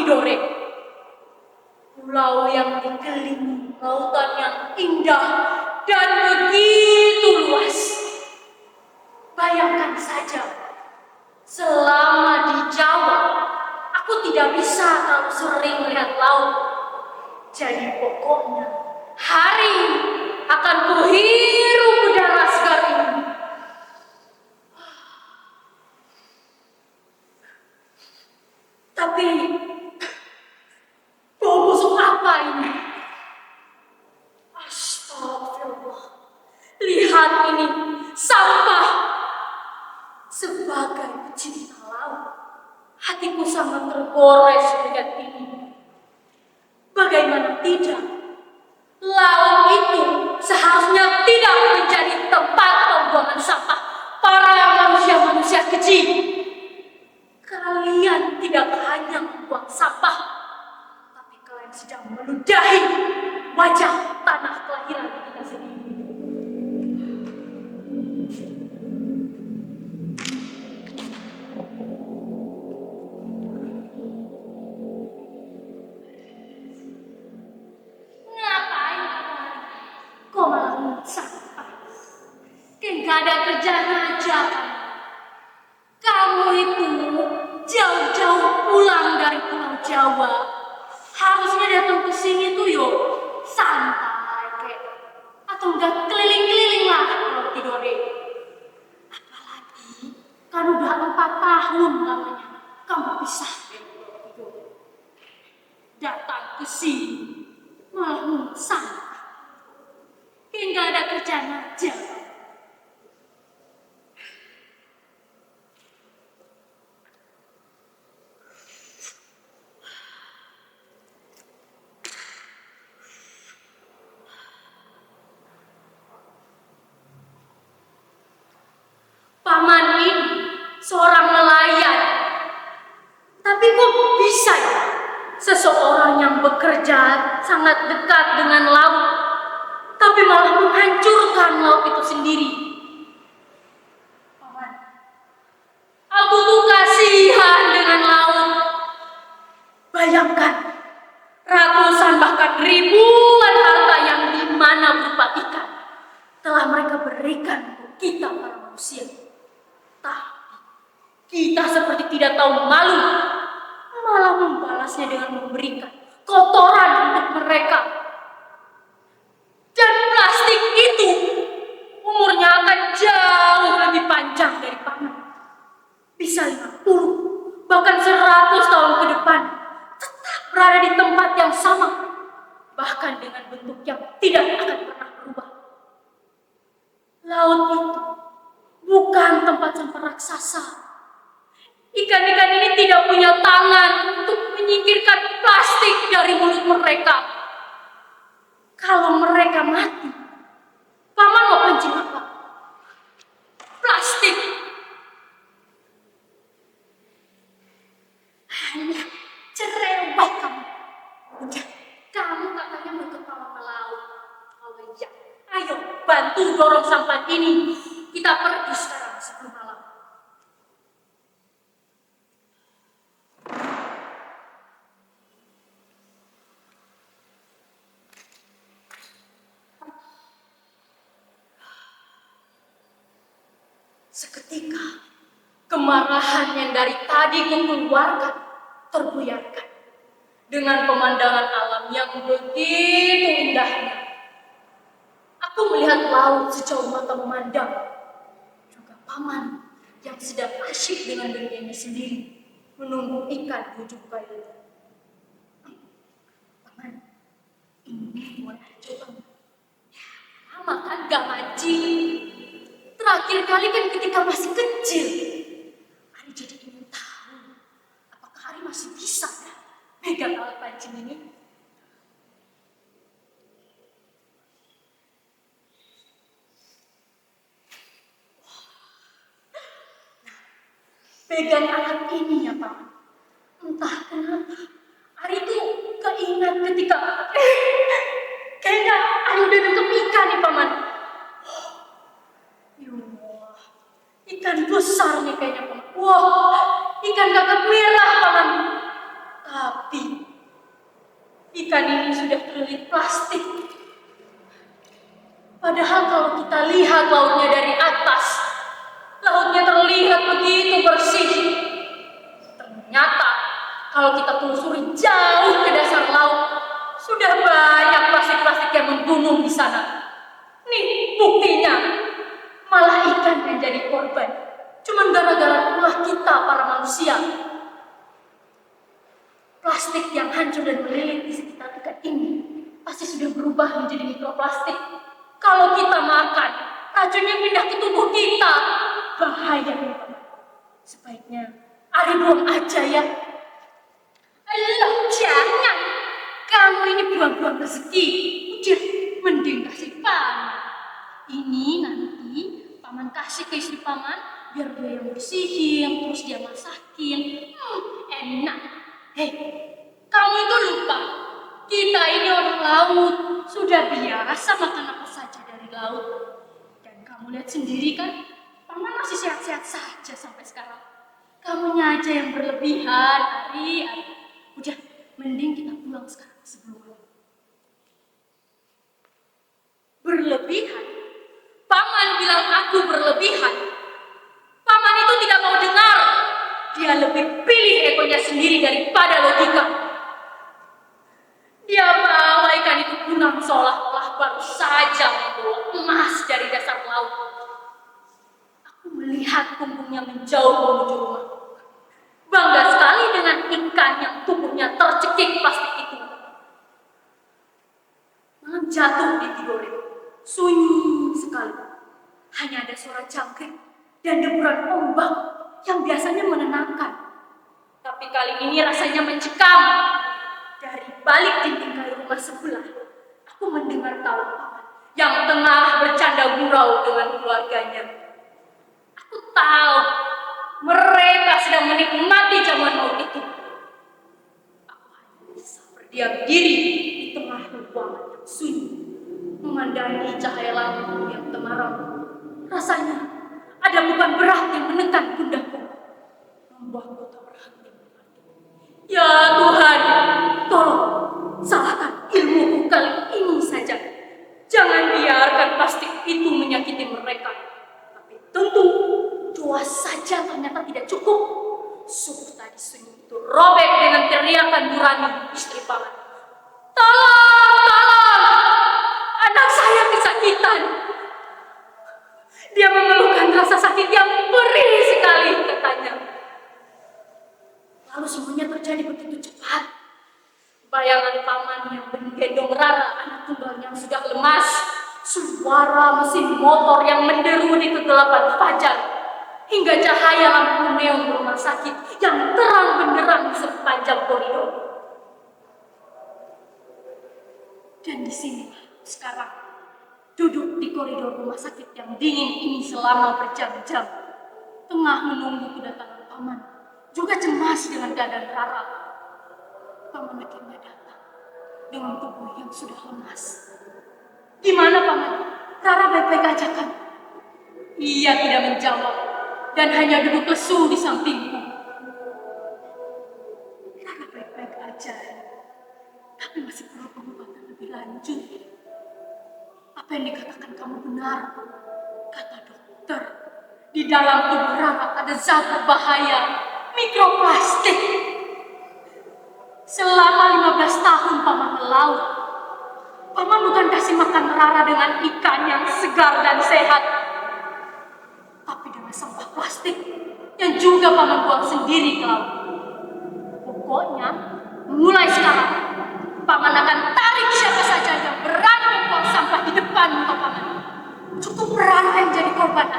Tidore. Pulau yang dikelilingi lautan yang indah dan begitu luas. Bayangkan saja, selama di Jawa, aku tidak bisa terlalu sering melihat laut. Jadi pokoknya, hari ini akan kuhirup udara segar ini. Tapi, bau busuk apa ini? Astagfirullah. Lihat ini, sampah. Sebagai pecinta laut, hatiku sangat tergores melihat ini. Bagaimana tidak? Laut itu seharusnya tidak menjadi tempat pembuangan sampah para manusia-manusia kecil. Kalian tidak hanya membuang sampah, tapi kalian sedang meludahi wajah tanah kelahiran kita sendiri. Ngapain kamu? Kok malah membuang sampah? Kayak gak ada kerjaan aja kan? Kamu itu jauh-jauh pulang dari Pulau Jawa, harusnya datang ke sini tuh yo santai kayak, atau enggak keliling-keliling lah Pulau Tidore. Apalagi kan udah 4 tahun lamanya kamu pisah dari Pulau Tidore. Datang ke sini malah santai, kayak nggak ada kerjaan aja. Paman ini seorang nelayan. Tapi kok bisa ya seseorang yang bekerja sangat dekat dengan laut, tapi malah menghancurkan laut itu sendiri? Paman, aku tuh kasihan dengan laut. Bayangkan, ratusan bahkan ribuan harta yang dimana berupa ikan telah mereka berikan untuk kita para manusia. Kita seperti tidak tahu malu, malah membalasnya dengan memberikan kotoran untuk mereka. Dan plastik itu umurnya akan jauh lebih panjang dari paman. Bisa 50, bahkan 100 tahun ke depan, tetap berada di tempat yang sama, bahkan dengan bentuk yang tidak akan pernah berubah. Laut itu bukan tempat sampah raksasa. Ikan-ikan ini tidak punya tangan untuk menyingkirkan plastik dari mulut mereka. Kalau mereka mati, paman mau pancing apa? Plastik. Hanya cerewet kamu. Udah, kamu katanya mau ke kolam laut. Oh iya, ayo bantu dorong sampah ini. Kita pergi sekarang sebelum malam. Seketika, kemarahan yang dari tadi kukeluarkan terbuyarkan dengan pemandangan alam yang begitu indahnya. Aku melihat laut sejauh mata memandang, juga paman yang sedang asyik dengan dunianya sendiri, menunggu ikan di ujung kayu. Paman, ini boleh coba? Ya, lama kan gak mancing. Terakhir kali kan ketika masih kecil. Ari jadi ingin tahu, apakah Ari masih bisa ya pegang alat pancing ini? Nah, pegang alat ini ya Pak. Entah kenapa, Ari tuh keingat ketika kayaknya Ari udah nangkep ikan nih Paman. Yuh, ikan besar nih kayaknya Paman. Wah, ikan kakap merah Paman. Tapi ikan ini sudah terlilit plastik. Padahal kalau kita lihat lautnya dari atas, lautnya terlihat begitu bersih. Ternyata kalau kita telusuri jauh ke dasar laut, sudah banyak plastik-plastik yang menggunung di sana. Nih buktinya, malah ikan yang jadi korban. Cuman gara-gara ulah kita para manusia. Plastik yang hancur dan melilit di sekitar ikan ini pasti sudah berubah menjadi mikroplastik. Kalau kita makan, racunnya pindah ke tubuh kita. Bahaya. Sebaiknya Ari buang aja ya. Alah, jangan. Kamu ini buang-buang rezeki. Udah, mending kasih paman. Ini nanti paman kasih ke istri paman, biar dia yang bersihin, terus dia masakin. Enak. Hei, kamu itu lupa. Kita ini orang laut, sudah biasa makan apa saja dari laut. Dan kamu lihat sendiri kan, paman masih sehat-sehat saja sampai sekarang. Kamunya aja yang berlebihan, Ari. Udah, mending kita pulang sekarang sebelum berlebihan. Paman bilang aku berlebihan. Paman itu tidak mau dengar. Dia lebih pilih egonya sendiri daripada logika. Dia bawa ikan itu pulang seolah-olah baru saja membawa emas dari dasar laut. Aku melihat punggungnya menjauh menuju rumah. Bangga sekali dengan ikan yang tubuhnya tercekik plastik itu. Malam jatuh di tidurnya, sunyi sekali. Hanya ada suara jangkrik dan deburan ombak yang biasanya menenangkan. Tapi kali ini rasanya mencekam. Dari balik dinding kayu rumah sebelah, aku mendengar tawa paman yang tengah bercanda gurau dengan keluarganya. Aku tahu mereka sedang menikmati jamuan maut itu. Aku hanya bisa berdiam diri di tengah ruangan yang sunyi, memandangi cahaya lampu yang temaram. Rasanya ada beban berat yang menekan pundakku, membuatku tak berhenti. Ya Tuhan, tolong salahkan ilmuku kali ini saja. Jangan biarkan plastik itu menyakiti mereka. Tapi tentu doa saja ternyata tidak cukup. Subuh tadi sunyi itu robek dengan teriakan Nurani, istri paman. Tolong, tolong, anak saya kesakitan. Dia mengeluhkan rasa sakit yang perih sekali, katanya. Lalu semuanya terjadi begitu cepat. Bayangan paman yang menggendong Rara, anak tunggal yang sudah lemas, suara mesin motor yang menderu di kegelapan fajar, hingga cahaya lampu neon rumah sakit yang terang benderang di sepanjang koridor. Dan di sini sekarang, duduk di koridor rumah sakit yang dingin ini selama berjam-jam, tengah menunggu kedatangan paman, juga cemas dengan keadaan Rara. Paman akhirnya datang dengan tubuh yang sudah lemas. Gimana paman? Rara baik-baik aja kan? Ia tidak menjawab dan hanya duduk lesu di sampingku. Rara baik-baik aja, tapi masih perlu pengobatan lebih lanjut. Apa yang dikatakan kamu benar, kata dokter. Di dalam tubuh Rara ada zat berbahaya, mikroplastik. Selama 15 tahun paman melaut, paman bukan kasih makan Rara dengan ikan yang segar dan sehat, tapi dengan sampah plastik yang juga paman buang sendiri ke laut. Pokoknya, mulai sekarang, paman akan tarik siapa saja yang berani membuang sampah di depan muka paman. Cukup Rara yang jadi korban.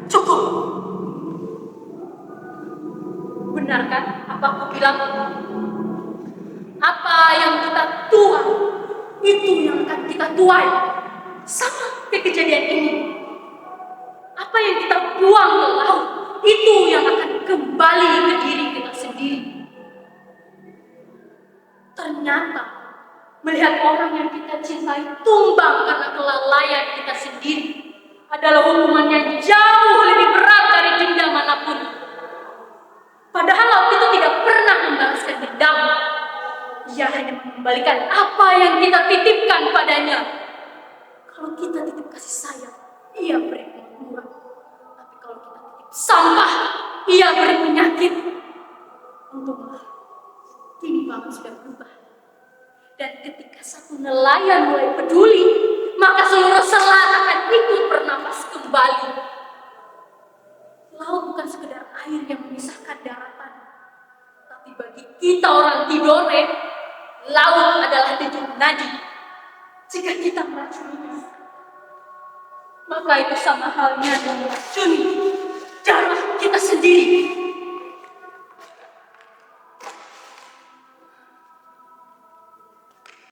Cukup. Benar kan apa aku bilang? Apa yang kita tuai, itu yang akan kita tuai. Sama kayak kejadian ini. Apa yang kita buang ke laut, itu yang akan kembali ke diri kita sendiri. Ternyata, melihat orang yang kita cintai tumbang karena kelalaian kita sendiri adalah hukuman yang jauh lebih berat dari denda manapun. Padahal laut itu tidak pernah membalaskan dendam. hanya mengembalikan apa yang kita titipkan padanya. Kalau kita titip kasih sayang, ia beri kemakmuran. Tapi kalau kita titip sampah, ia beri penyakit. Untunglah, kini Bapak sudah berubah. Dan ketika satu nelayan mulai peduli, maka seluruh selat akan ikut bernapas kembali. Laut bukan sekedar air yang memisahkan daratan, tapi bagi kita orang Tidore, laut adalah denyut nadi. Jika kita meracuninya, maka itu sama halnya dengan meracuni darah kita sendiri.